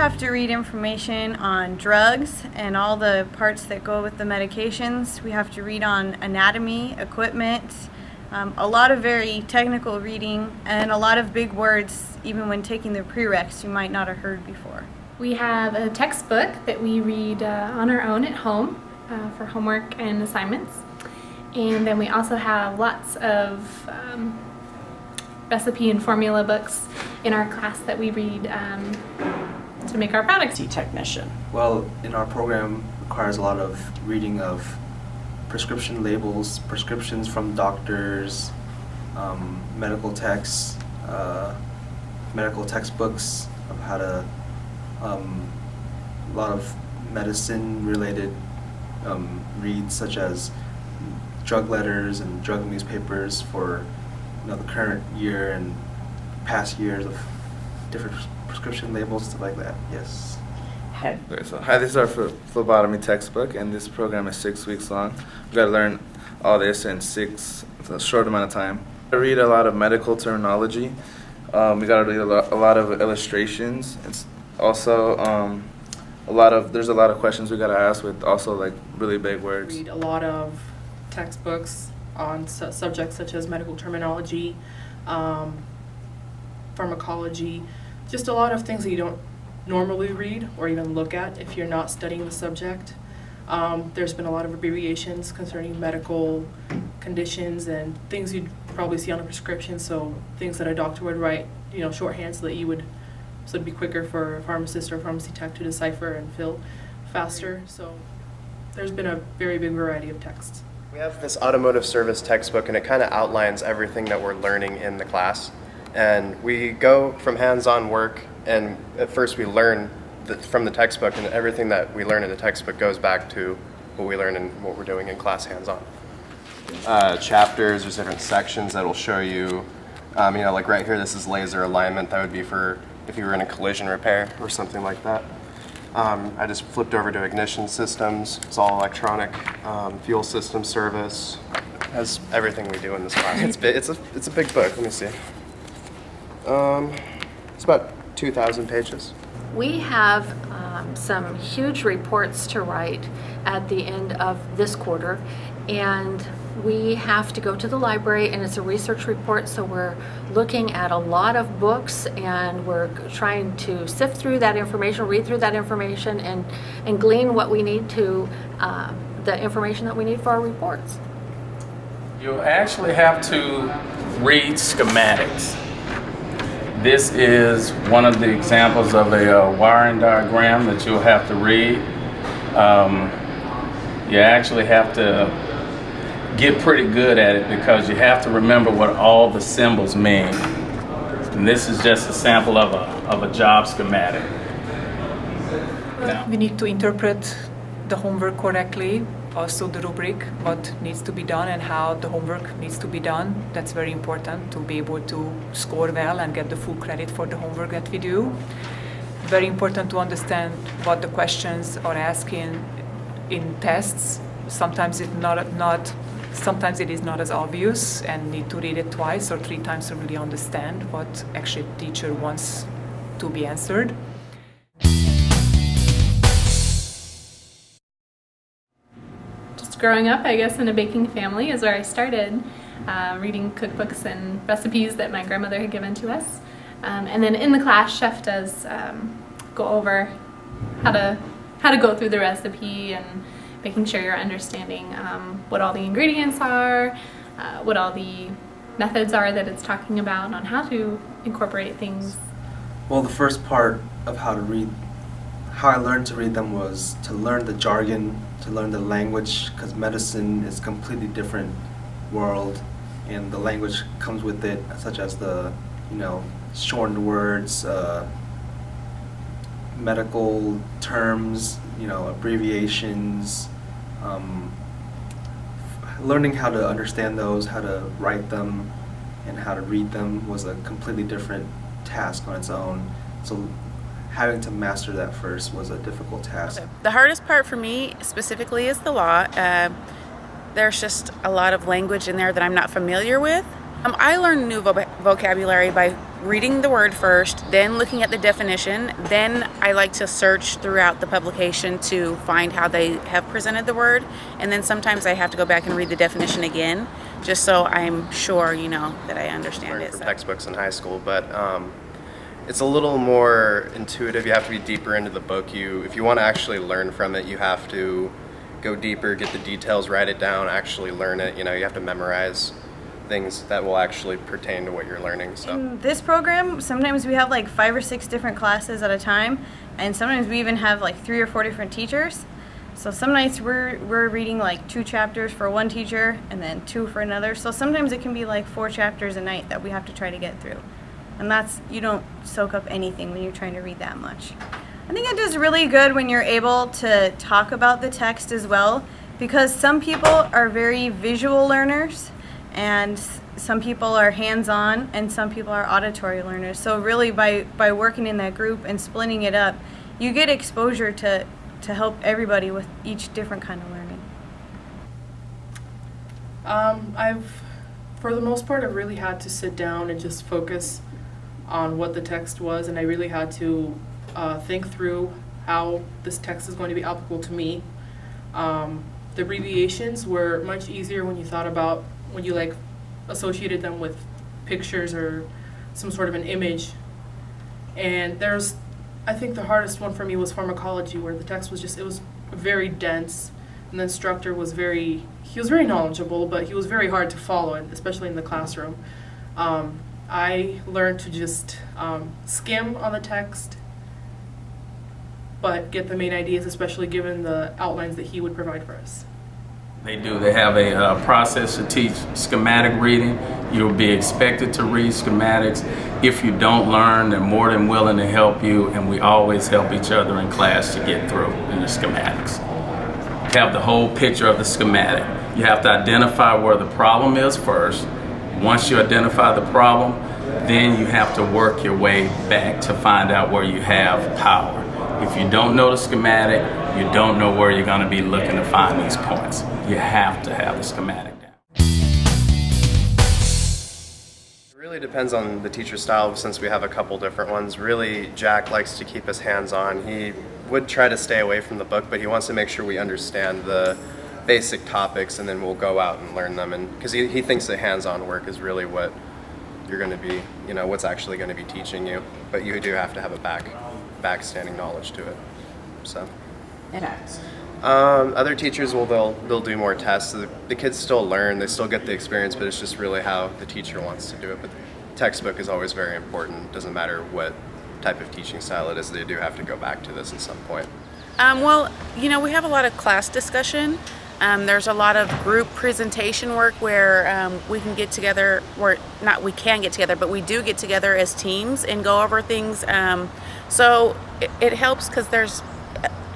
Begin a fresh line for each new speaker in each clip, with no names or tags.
have to read information on drugs and all the parts that go with the medications. We have to read on anatomy, equipment, a lot of very technical reading, and a lot of big words, even when taking the prereqs you might not have heard before.
We have a textbook that we read on our own at home for homework and assignments. And then we also have lots of recipe and formula books in our class that we read to make our products.
Technician.
Well, in our program requires a lot of reading of prescription labels, prescriptions from doctors, medical texts, medical textbooks of how to, a lot of medicine related reads such as drug letters and drug newspapers for the current year and past years of different prescription labels, stuff like that. Yes.
Okay, so hi, this is our phlebotomy textbook, and this program is 6 weeks long. We've got to learn all this in a short amount of time. I read a lot of medical terminology. We got to read a lot of illustrations. It's also there's a lot of questions we got to ask with also like really big words.
Read a lot of textbooks on subjects such as medical terminology, pharmacology, just a lot of things that you don't normally read or even look at if you're not studying the subject. There's been a lot of abbreviations concerning medical conditions and things you'd probably see on a prescription, so things that a doctor would write, shorthand so it'd be quicker for a pharmacist or pharmacy tech to decipher and fill faster. So there's been a very big variety of texts.
We have this automotive service textbook, and it kind of outlines everything that we're learning in the class. And we go from hands-on work, and at first we learn from the textbook, and everything that we learn in the textbook goes back to what we learn and what we're doing in class hands-on. Chapters, there's different sections that will show you, like right here, this is laser alignment. That would be for if you were in a collision repair or something like that. I just flipped over to ignition systems. It's all electronic. Fuel system service has everything we do in this class. It's a big book. Let me see. It's about 2,000 pages.
We have some huge reports to write at the end of this quarter, and we have to go to the library, and it's a research report, so we're looking at a lot of books, and we're trying to sift through that information, read through that information, and glean what we need to, the information that we need for our reports.
You actually have to read schematics. This is one of the examples of a wiring diagram that you'll have to read. You actually have to get pretty good at it because you have to remember what all the symbols mean. And this is just a sample of a job schematic.
We need to interpret the homework correctly, also the rubric, what needs to be done and how the homework needs to be done. That's very important to be able to score well and get the full credit for the homework that we do. Very important to understand what the questions are asking in tests. Sometimes sometimes it is not as obvious and need to read it twice or 3 times to really understand what actually the teacher wants to be answered.
Just growing up, I guess, in a baking family is where I started, reading cookbooks and recipes that my grandmother had given to us. And then in the class, Chef does go over how to go through the recipe and making sure you're understanding what all the ingredients are, what all the methods are that it's talking about on how to incorporate things.
Well, the first part of how I learned to read them was to learn the jargon, to learn the language, because medicine is a completely different world, and the language comes with it, such as the, shortened words, medical terms, abbreviations. Learning how to understand those, how to write them, and how to read them was a completely different task on its own. So having to master that first was a difficult task.
The hardest part for me specifically is the law. There's just a lot of language in there that I'm not familiar with. I learn new vocabulary by reading the word first, then looking at the definition, then I like to search throughout the publication to find how they have presented the word, and then sometimes I have to go back and read the definition again, just so I'm sure, that I understand
Learned
it.
from
So.
textbooks in high school, but it's a little more intuitive. You have to be deeper into the book. If you want to actually learn from it, you have to go deeper, get the details, write it down, actually learn it. You have to memorize things that will actually pertain to what you're learning. So
In this program, sometimes we have like 5 or 6 different classes at a time, and sometimes we even have like 3 or 4 different teachers. So some nights we're reading like 2 chapters for one teacher and then 2 for another. So sometimes it can be like 4 chapters a night that we have to try to get through. And you don't soak up anything when you're trying to read that much. I think it is really good when you're able to talk about the text as well, because some people are very visual learners and some people are hands-on and some people are auditory learners. So really by working in that group and splitting it up, you get exposure to help everybody with each different kind of learning.
For the most part, I've really had to sit down and just focus on what the text was, and I really had to think through how this text is going to be applicable to me. The abbreviations were much easier when you associated them with pictures or some sort of an image. And I think the hardest one for me was pharmacology, where the text was it was very dense, and the instructor was very knowledgeable, but he was very hard to follow, especially in the classroom. I learned to just skim on the text, but get the main ideas, especially given the outlines that he would provide for us.
They do. They have a process to teach schematic reading. You'll be expected to read schematics. If you don't learn, they're more than willing to help you, and we always help each other in class to get through in the schematics. Have the whole picture of the schematic. You have to identify where the problem is first. Once you identify the problem, then you have to work your way back to find out where you have power. If you don't know the schematic, you don't know where you're going to be looking to find these points. You have to have the schematic down.
it really depends on the teacher style, since we have a couple different ones. Really, Jack likes to keep his hands-on. He would try to stay away from the book, but he wants to make sure we understand the basic topics, and then we'll go out and learn them. And because he thinks that hands-on work is really what you're going to be, what's actually going to be teaching you. But you do have to have a backstanding knowledge to it. So. Other teachers they'll do more tests. The kids still learn, they still get the experience, but it's just really how the teacher wants to do it. But the textbook is always very important. Doesn't matter what type of teaching style it is, they do have to go back to this at some point.
We have a lot of class discussion. There's a lot of group presentation work where we can get together, or not we can get together, but we do get together as teams and go over things. So it helps because there's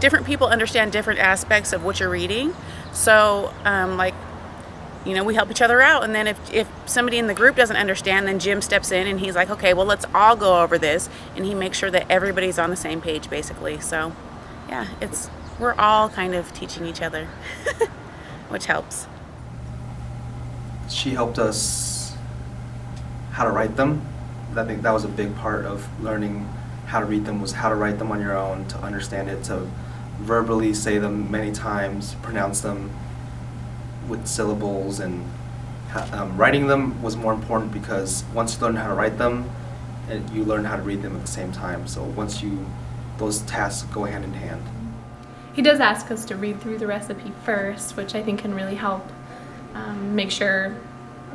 different people understand different aspects of what you're reading. So we help each other out. And then if somebody in the group doesn't understand, then Jim steps in and he's like, okay, well, let's all go over this. And he makes sure that everybody's on the same page, basically. So yeah, we're all kind of teaching each other, which helps.
She helped us how to write them. I think that was a big part of learning how to read them, was how to write them on your own, to understand it, to verbally say them many times, pronounce them with syllables, and writing them was more important because once you learn how to write them, you learn how to read them at the same time. So those tasks go hand in hand.
He does ask us to read through the recipe first, which I think can really help make sure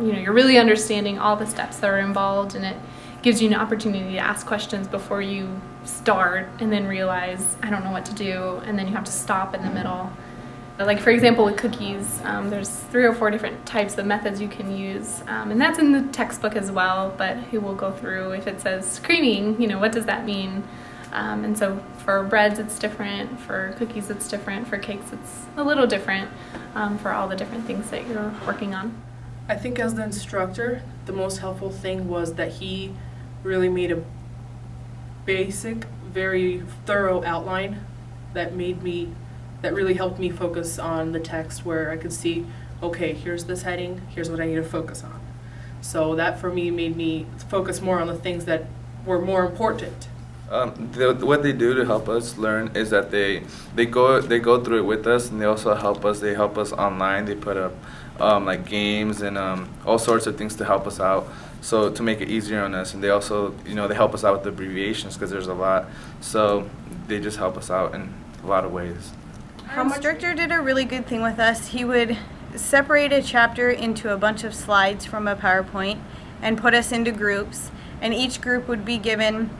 you're really understanding all the steps that are involved, and it gives you an opportunity to ask questions before you start and then realize I don't know what to do, and then you have to stop in the middle. Like for example with cookies, there's 3 or 4 different types of methods you can use, and that's in the textbook as well, but he will go through if it says creaming, what does that mean? And so for breads it's different, for cookies it's different, for cakes it's a little different, for all the different things that you're working on.
I think as the instructor, the most helpful thing was that he really made a basic, very thorough outline that really helped me focus on the text, where I could see, okay, here's this heading, here's what I need to focus on. So that for me made me focus more on the things that were more important.
What they do to help us learn is that they go through it with us, and they also help us. They help us online. They put up like games and all sorts of things to help us out, so to make it easier on us. And they also, they help us out with the abbreviations because there's a lot. So they just help us out in a lot of ways.
Our instructor did a really good thing with us. He would separate a chapter into a bunch of slides from a PowerPoint and put us into groups, and each group would be given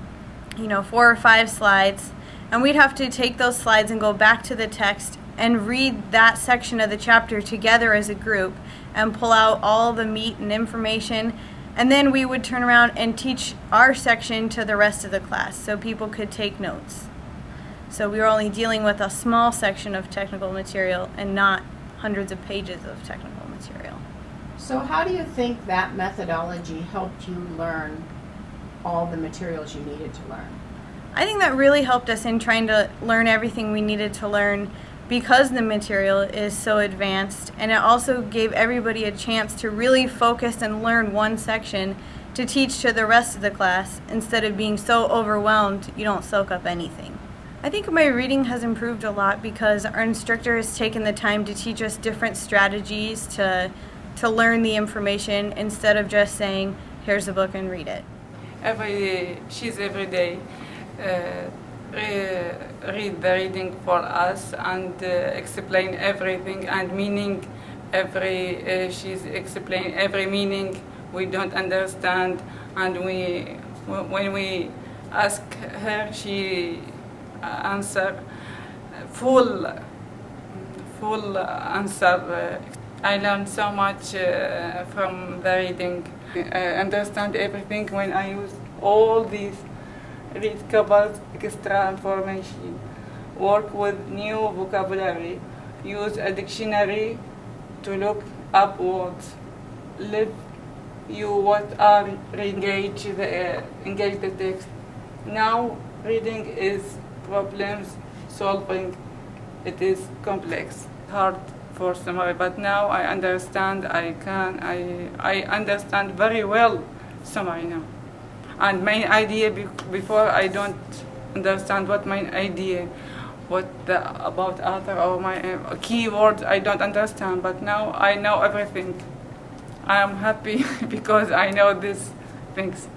4 or 5 slides, and we'd have to take those slides and go back to the text and read that section of the chapter together as a group and pull out all the meat and information, and then we would turn around and teach our section to the rest of the class so people could take notes. So we were only dealing with a small section of technical material and not hundreds of pages of technical material.
So how do you think that methodology helped you learn all the materials you needed to learn?
I think that really helped us in trying to learn everything we needed to learn because the material is so advanced, and it also gave everybody a chance to really focus and learn one section to teach to the rest of the class instead of being so overwhelmed you don't soak up anything. I think my reading has improved a lot because our instructor has taken the time to teach us different strategies to learn the information instead of just saying, here's a book and read it.
She's every day read the reading for us and explain everything and meaning. She's explain every meaning we don't understand, and when we ask her, she answer full answer. I learned so much from the reading. I understand everything when I use all these read covers, extra information, work with new vocabulary, use a dictionary to look up words, live you what are engage the text. Now reading is problems solving. It is complex, hard for summary, but now I understand. I understand very well summary now. And main idea before I don't understand what main idea, about author or my keywords I don't understand. But now I know everything. I am happy because I know these things.